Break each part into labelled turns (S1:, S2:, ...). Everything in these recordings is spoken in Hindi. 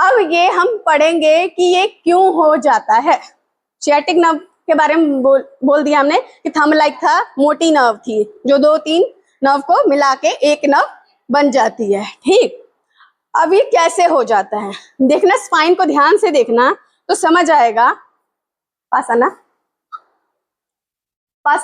S1: अब ये हम पढ़ेंगे कि ये क्यों हो जाता है। सियाटिक नर्व के बारे में बोल दिया हमने कि थंब लाइक था, मोटी नर्व थी जो 2-3 नर्व को मिला के एक नर्व बन जाती है। ठीक, अब ये कैसे हो जाता है देखना, स्पाइन को ध्यान से देखना तो समझ आएगा। पास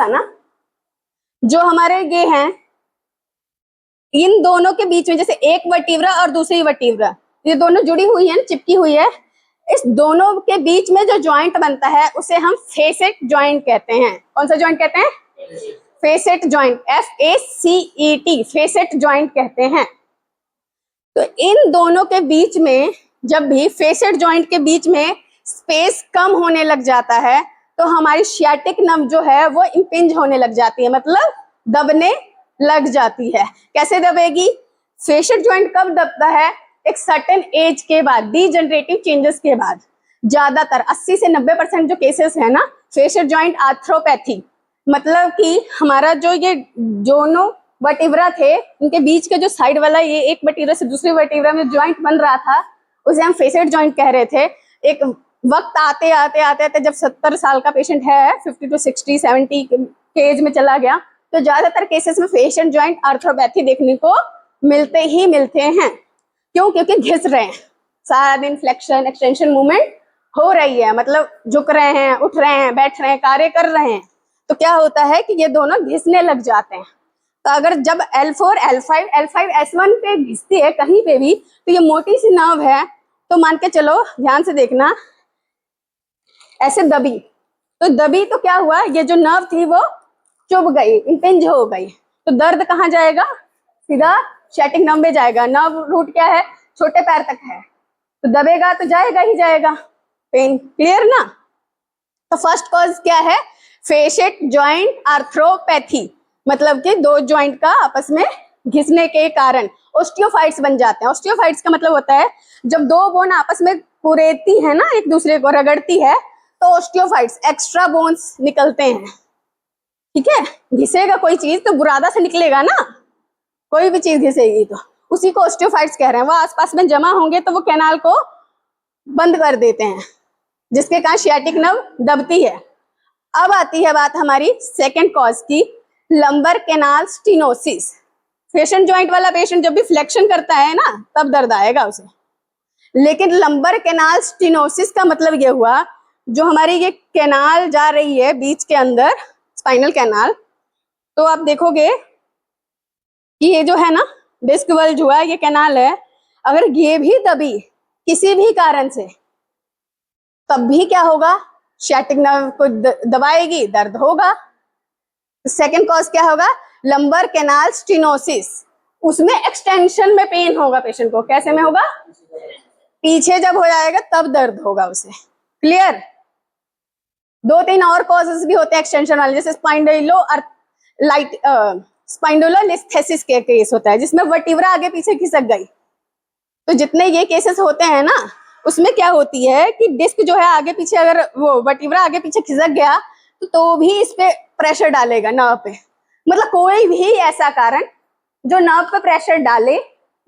S1: आना। जो हमारे ये हैं, इन दोनों के बीच में जैसे एक वर्टिब्रा और दूसरी वर्टिब्रा, ये दोनों जुड़ी हुई है, चिपकी हुई है। इस दोनों के बीच में जो जॉइंट बनता है उसे हम फेसेट जॉइंट कहते हैं। कौन सा जॉइंट कहते हैं? Facet joint, FACET, facet joint कहते हैं। तो इन दोनों के बीच में जब भी फेसेट जॉइंट के बीच में स्पेस कम होने लग जाता है तो हमारी सियाटिक नर्व जो है वो इंपिंज होने लग जाती है, मतलब दबने लग जाती है। कैसे दबेगी? फेशियल जॉइंट कब दबता है? एक सर्टेन एज के बाद, डीजनरेटिव चेंजेस के बाद। ज्यादातर 80 से 90% जो केसेस है ना, फेशियल जॉइंट आर्थ्रोपैथी, मतलब कि हमारा जो ये दोनों वर्टिब्रा थे उनके बीच का जो साइड वाला ये एक वर्टिब्रा से दूसरी वर्टिब्रा में जॉइंट बन रहा था उसे हम फेसेट जॉइंट कह रहे थे। एक वक्त आते आते जब 70 साल का पेशेंट है, 50 to 60, 70 के एज में चला गया, तो ज्यादातर केसेस में फेशियल जॉइंट आर्थ्रोपैथी देखने को मिलते हैं। क्यों? क्योंकि घिस रहे हैं, सारा दिन फ्लेक्शन एक्सटेंशन मूवमेंट हो रही है, मतलब झुक रहे हैं, उठ रहे हैं, बैठ रहे हैं, कार्य कर रहे हैं। तो क्या होता है कि ये दोनों घिसने लग जाते हैं। तो अगर जब L4, L5, S1 पे घिसती है कहीं पे भी, तो ये मोटी सी नर्व है, तो मान के चलो, ध्यान से देखना, ऐसे दबी, तो क्या हुआ, ये जो नर्व थी वो चुभ गई, इंपिंज हो गई। तो दर्द कहाँ जाएगा? सीधा सियाटिक नर्व में जाएगा। नर्व रूट क्या है? छोटे पैर तक है, तो दबेगा तो जाएगा ही जाएगा पेन। क्लियर ना? तो फर्स्ट कॉज क्या है? फेशियल जॉइंट आर्थ्रोपैथी, मतलब कि दो जॉइंट का आपस में घिसने के कारण ऑस्टियोफाइट्स बन जाते हैं। ऑस्टियोफाइट्स का मतलब होता है जब दो बोन आपस में कुरेदती है ना, एक दूसरे को रगड़ती है, तो ऑस्टियोफाइट्स, एक्स्ट्रा बोन्स निकलते हैं। ठीक है, घिसेगा कोई चीज तो बुरादा से निकलेगा ना, कोई भी चीज घिसेगी तो उसी को ऑस्टियोफाइट्स कह रहे हैं। वो आसपास में जमा होंगे तो वो कैनाल को बंद कर देते हैं, जिसके कारण सियाटिक नर्व दबती है। अब आती है बात हमारी सेकंड कॉज की, lumbar canal stenosis. Facial joint वाला पेशेंट जब भी फ्लेक्शन करता है ना, तब दर्द आएगा उसे। लेकिन लंबर कैनाल स्टेनोसिस का मतलब ये हुआ, जो हमारी ये कैनाल जा रही है बीच के अंदर, स्पाइनल कैनाल, तो आप देखोगे कि ये जो है ना डिस्क बल्ज हुआ, ये कैनाल है, अगर ये भी दबी किसी भी कारण से, तब भी क्या होगा? सियाटिक नर्व को दबाएगी, दर्द होगा। सेकंड कॉज क्या होगा? Lumbar canal stenosis. उसमें एक्सटेंशन में पेन होगा पेशेंट को। कैसे में होगा? पीछे जब हो जाएगा तब दर्द होगा उसे। क्लियर? 2-3 और कॉजेस भी होते हैं एक्सटेंशन वाले, जैसे स्पाइंडुलोलिस्थेसिस के केस होता है, जिसमें वर्टिब्रा आगे पीछे खिसक गई। तो जितने ये केसेस होते हैं ना, उसमें क्या होती है कि डिस्क जो है आगे पीछे, अगर वो वर्टिब्रा आगे पीछे खिसक गया तो भी इस पे प्रेशर डालेगा नर्व पे। मतलब कोई भी ऐसा कारण जो नर्व पे प्रेशर डाले,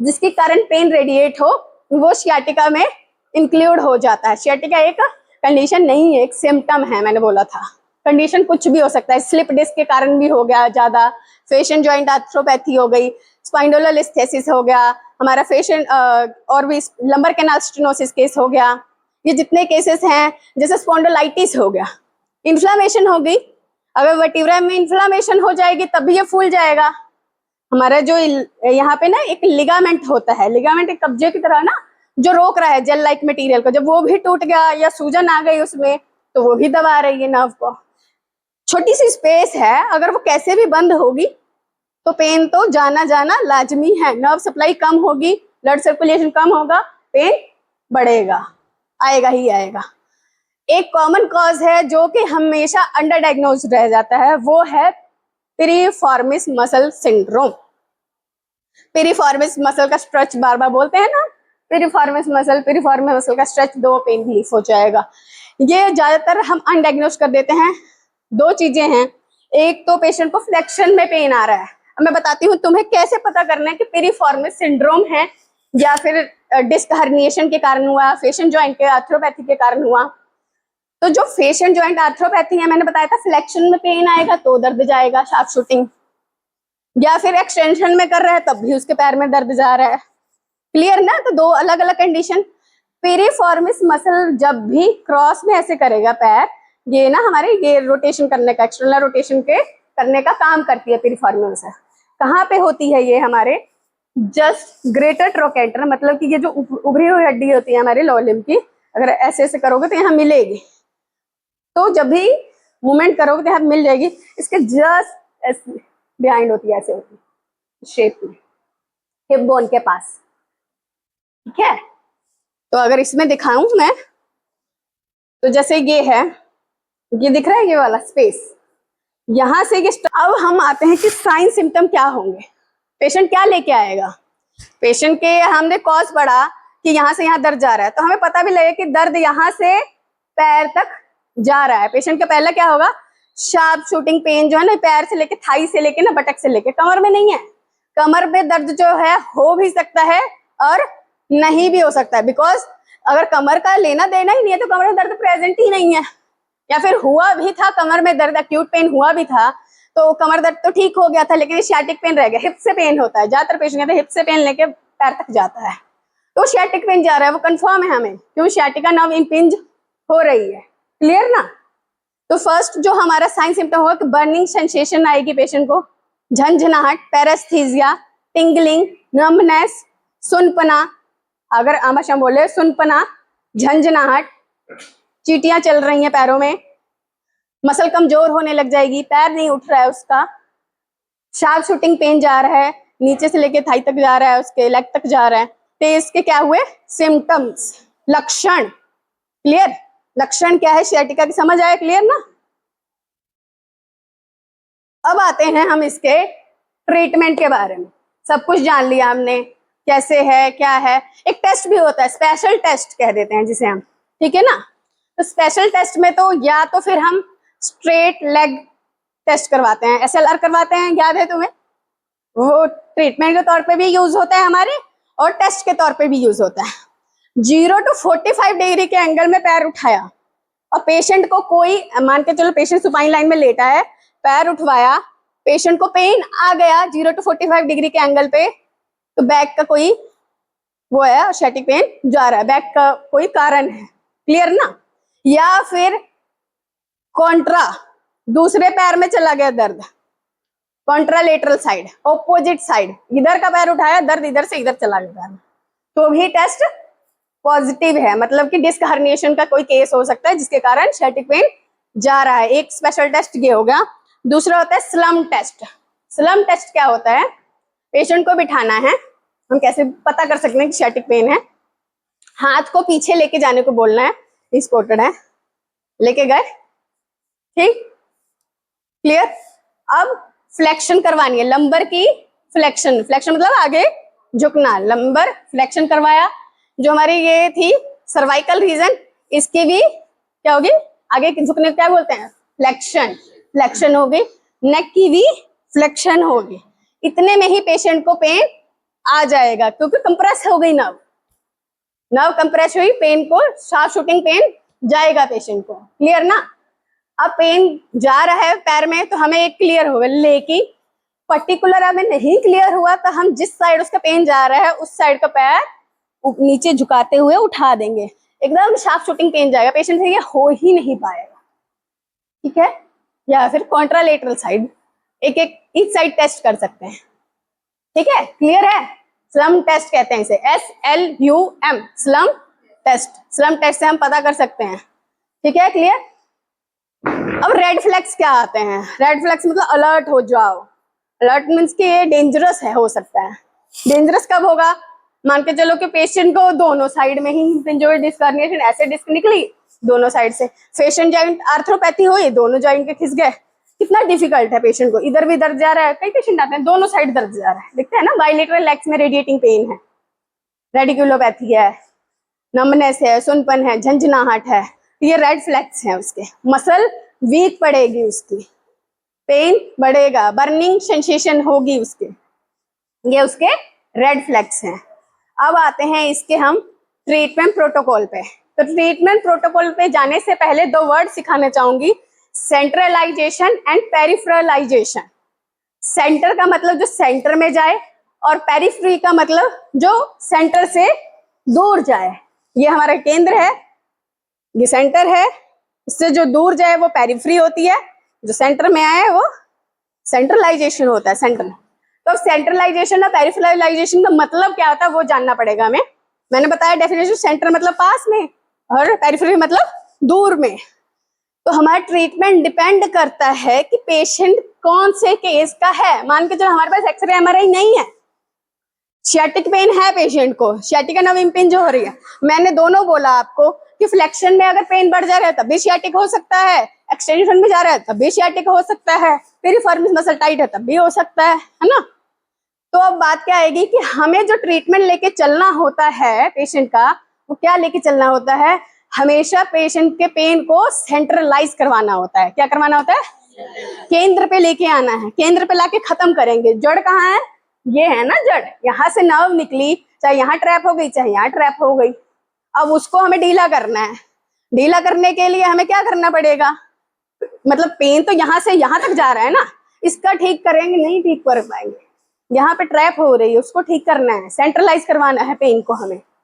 S1: जिसके कारण पेन रेडिएट हो, वो सियाटिका में इंक्लूड हो जाता है। सियाटिका एक कंडीशन नहीं है, एक सिम्टम है, मैंने बोला था। कंडीशन कुछ भी हो सकता है, स्लिप डिस्क के कारण भी हो गया ज्यादा, फेशियल जॉइंट आर्थ्रोपैथी हो गई, स्पाइंडुलोलिस्थेसिस हो गया, हमारा फेशियल और भी लंबर कैनाल स्टेनोसिस केस हो गया। ये जितने केसेस हैं, जैसे स्पॉन्डिलाइटिस हो गया, इन्फ्लामेशन हो गई, अगर वर्टिब्रा में इन्फ्लामेशन हो जाएगी तब भी ये फूल जाएगा। हमारा जो यहाँ पे ना एक लिगामेंट होता है, लिगामेंट एक कब्जे की तरह ना, जो रोक रहा है जेल लाइक मटेरियल को, जब वो भी टूट गया या सूजन आ गई उसमें, तो वो भी दबा रही है नर्व को। छोटी सी स्पेस है, अगर वो कैसे भी बंद होगी तो पेन तो जाना लाजमी है। नर्व सप्लाई कम होगी, ब्लड सर्कुलेशन कम होगा, पेन बढ़ेगा, आएगा ही आएगा। एक कॉमन कॉज है जो कि हमेशा अंडर डायग्नोज रह जाता है, वो है piriformis muscle syndrome. Piriformis muscle का स्ट्रेच बार बार बोलते हैं ना, पिरिफॉर्मिस मसल का स्ट्रेच, दो पेन रिलीफ हो जाएगा। ये ज्यादातर हम अनडायग्नोज कर देते हैं। दो चीजें हैं, एक तो पेशेंट को फ्लेक्शन में पेन आ रहा है, मैं बताती हूँ तुम्हें कैसे पता करना है कि पिरिफॉर्मिस सिंड्रोम है या फिर डिस्क हर्निएशन के कारण हुआ, फेशियल जॉइंट के आर्थ्रोपैथी के कारण हुआ। तो जो फेशियल जॉइंट आर्थ्रोपैथी है, मैंने बताया था फ्लेक्शन में पेन आएगा तो दर्द जाएगा, शार्प शूटिंग, या फिर एक्सटेंशन में कर रहा है तब भी उसके पैर में दर्द जा रहा है। क्लियर ना? तो दो अलग अलग कंडीशन। पेरिफॉर्मिस मसल जब भी क्रॉस में ऐसे करेगा पैर, ये ना हमारे ये रोटेशन करने का, एक्सटर्नल रोटेशन के करने का काम करती है पेरिफॉर्मिस मसल। कहाँ पे होती है ये? हमारे जस्ट ग्रेटर ट्रोकेंटर, मतलब कि ये जो उभरी हुई हड्डी होती है हमारे लोअर लिम्ब की, अगर ऐसे ऐसे करोगे तो यहाँ मिलेगी, तो जब भी मूवमेंट करोगे तो यहाँ मिल जाएगी। इसके जस्ट बिहाइंड होती है, ऐसे होती है शेप में, हिप बोन के पास। ठीक है, तो अगर इसमें दिखाऊं मैं, तो जैसे ये है, ये दिख रहा है ये वाला स्पेस, यहां से ये अब हम आते हैं कि साइन सिम्टम क्या होंगे, पेशेंट क्या लेके आएगा। पेशेंट के हमने कॉज पढ़ा कि यहाँ से यहाँ दर्द जा रहा है, तो हमें पता भी लगे कि दर्द यहाँ से पैर तक जा रहा है। पेशेंट का पहला क्या होगा? शार्प शूटिंग पेन जो है ना, पैर से लेके, थाई से लेके ना, बटक से लेके, कमर में नहीं है। कमर में दर्द जो है हो भी सकता है और नहीं भी हो सकता है, बिकॉज अगर कमर का लेना देना ही नहीं है तो कमर में दर्द प्रेजेंट ही नहीं है, या फिर हुआ भी था कमर में दर्द, एक्यूट पेन हुआ भी था तो कमर दर्द तो ठीक हो गया था, लेकिन सियाटिक पेन रह गया। हिप से पेन होता है, ज्यादातर पेशेंट कहते हैं हिप से पेन लेके पैर तक जाता है, तो सियाटिक पेन जा रहा है, वो कंफर्म है हमें, क्योंकि सियाटिका नर्व इंपिंज हो रही है। क्लियर ना? तो फर्स्ट जो हमारा साइन सिम्टम होगा कि बर्निंग सेंसेशन आएगी पेशेंट को, झंझनाहट, पैरेस्थीसिया, टिंगलिंग, नम्बनेस, सुनपना, अगर आमाशम बोले सुनपना, झंझनाहट, चीटियां चल रही हैं पैरों में, मसल कमजोर होने लग जाएगी, पैर नहीं उठ रहा है उसका, शार्प शूटिंग पेन जा रहा है, नीचे से लेके थाई तक जा रहा है, उसके लेग तक जा रहा है। तो इसके क्या हुए सिम्टम्स, लक्षण। क्लियर? लक्षण क्या है सियाटिका की, समझ आया? क्लियर ना? अब आते हैं हम इसके ट्रीटमेंट के बारे में। सब कुछ जान लिया हमने, कैसे है क्या है। एक टेस्ट भी होता है, स्पेशल टेस्ट कह देते हैं जिसे हम, ठीक है ना? तो स्पेशल टेस्ट में तो या तो फिर हम स्ट्रेट लेग टेस्ट करवाते हैं, SLR करवाते हैं, याद है तुम्हें? वो ट्रीटमेंट के तौर पे भी यूज होता है हमारे, और टेस्ट के तौर पे भी यूज होता है। 0 to 45 डिग्री के एंगल में पैर उठाया और पेशेंट को कोई, मान के चलो पेशेंट सुपाइन लाइन में लेटा है, पैर उठवाया, पेशेंट को पेन आ गया 0 to 45 डिग्री के एंगल पे, तो बैक का कोई वो है, सियाटिक पेन जा रहा है, बैक का कोई कारण है। क्लियर ना? या फिर कॉन्ट्रा, दूसरे पैर में चला गया दर्द, कॉन्ट्रालेटरल साइड, ऑपोजिट साइड, इधर का पैर उठाया, दर्द इधर से इधर चला गया पैर, तो भी टेस्ट पॉजिटिव है, मतलब कि डिस्क हर्निएशन का कोई केस हो सकता है जिसके कारण सियाटिक पेन जा रहा है। एक स्पेशल टेस्ट ये हो गया। दूसरा होता है स्लम टेस्ट। स्लम टेस्ट क्या होता है? पेशेंट को बिठाना है, हम कैसे पता कर सकते हैं कि सियाटिक पेन है? हाथ को पीछे लेके जाने को बोलना है, स्पोर्टेड है, लेके गए, ठीक, क्लियर। अब फ्लेक्शन करवानी है, लंबर की फ्लेक्शन, फ्लेक्शन मतलब आगे झुकना, लंबर फ्लेक्शन करवाया। जो हमारी ये थी सर्वाइकल रीजन, इसकी भी क्या होगी, आगे झुकने को क्या बोलते हैं? फ्लेक्शन, फ्लेक्शन होगी। नेक की भी फ्लेक्शन होगी। इतने में ही पेशेंट को पेन आ जाएगा, क्योंकि कंप्रेस हो गई नर्व, नर्व कंप्रेस हुई, पेन को, शार्प शूटिंग पेन जाएगा पेशेंट को। क्लियर ना? अब पेन जा रहा है पैर में तो हमें एक क्लियर होगा, लेकिन पर्टिकुलर हमें नहीं क्लियर हुआ तो हम जिस साइड उसका पेन जा रहा है उस साइड का पैर नीचे झुकाते हुए उठा देंगे, एकदम शार्प शूटिंग पेन जाएगा, पेशेंट से ये हो ही नहीं पाएगा। ठीक है? या फिर कॉन्ट्रालेटरल साइड, एक एक ईच साइड टेस्ट कर सकते हैं। ठीक है? क्लियर है? स्लम टेस्ट कहते हैं इसे, SLUM, slum test. Slum test से हम पता कर सकते हैं। ठीक है? क्लियर? अब रेड फ्लैग्स क्या आते हैं? रेड फ्लैग्स मतलब अलर्ट हो जाओ। अलर्ट मीन्स कि ये डेंजरस है, हो सकता है। डेंजरस कब होगा? मान के चलो कि पेशेंट को दोनों साइड में ही हिंपेंजोइड डिस्क हर्निएशन, ऐसे डिस्क निकली दोनों साइड से, फेशियल जॉइंट आर्थ्रोपैथी हुई, दोनों जॉइंट के खिस गए, कितना डिफिकल्ट है पेशेंट को। इधर भी दर्द जा रहा है, कई पेशेंट आते हैं दोनों साइड दर्द जा रहा है, दिखता है ना, बाइलेटरल लेग्स में रेडिएटिंग पेन है, रेडिकुलोपैथी है, नंबनेस है, सुनपन है, झंझनाहट है, ये रेड फ्लैग्स हैं उसके। मसल वीक पड़ेगी उसकी, पेन बढ़ेगा, बर्निंग सेंसेशन होगी उसके, ये उसके रेड फ्लैग्स हैं। अब आते हैं इसके हम ट्रीटमेंट प्रोटोकॉल पे। तो ट्रीटमेंट प्रोटोकॉल पे जाने से पहले दो वर्ड सिखाना चाहूंगी, सेंट्रलाइजेशन एंड पेरिफेरलाइजेशन। सेंटर का मतलब जो सेंटर में जाए, और पेरिफेरी का मतलब जो सेंटर से दूर जाए। ये हमारा केंद्र है, ये सेंटर है, इससे जो दूर जाए वो पेरिफेरी होती है, जो सेंटर में आए वो सेंट्रलाइजेशन होता है, सेंटर। तो सेंट्रलाइजेशन और पेरिफेरलाइजेशन का मतलब क्या होता है वो जानना पड़ेगा हमें। मैंने बताया डेफिनेशन, सेंटर मतलब पास में और पेरिफेरी मतलब दूर में। तो हमारा ट्रीटमेंट डिपेंड करता है कि पेशेंट कौन से केस का है। मान के चलो हमारे पास एक्सरे एमआरआई नहीं है, सियाटिक पेन है पेशेंट को, सियाटिका नर्व इंपिंज हो रही है। मैंने दोनों बोला आपको कि फ्लेक्शन में अगर पेन बढ़ जा रहा है तब भी सियाटिक हो सकता है, एक्सटेंशन में जा रहा है तब भी सियाटिक हो सकता है, पिरिफॉर्मिस मसल टाइट है तब भी हो सकता है ना। तो अब बात क्या आएगी कि हमें जो ट्रीटमेंट लेके चलना होता है पेशेंट का, वो क्या लेके चलना होता है, हमेशा पेशेंट के पेन को सेंट्रलाइज करवाना होता है। क्या करवाना होता है? केंद्र पे लेके आना है, केंद्र पे लाके खत्म करेंगे। जड़ कहाँ है? ये है ना जड़, यहाँ से नर्व निकली, चाहे यहाँ ट्रैप हो गई चाहे यहाँ ट्रैप हो गई। अब उसको हमें ढीला करना है। ढीला करने के लिए हमें क्या करना पड़ेगा, मतलब पेन तो यहाँ से यहाँ तक जा रहा है ना, इसका ठीक करेंगे नहीं ठीक कर पाएंगे। यहाँ पे ट्रैप हो रही है, उसको ठीक करना है, सेंट्रलाइज करवाना है पेन को हमें।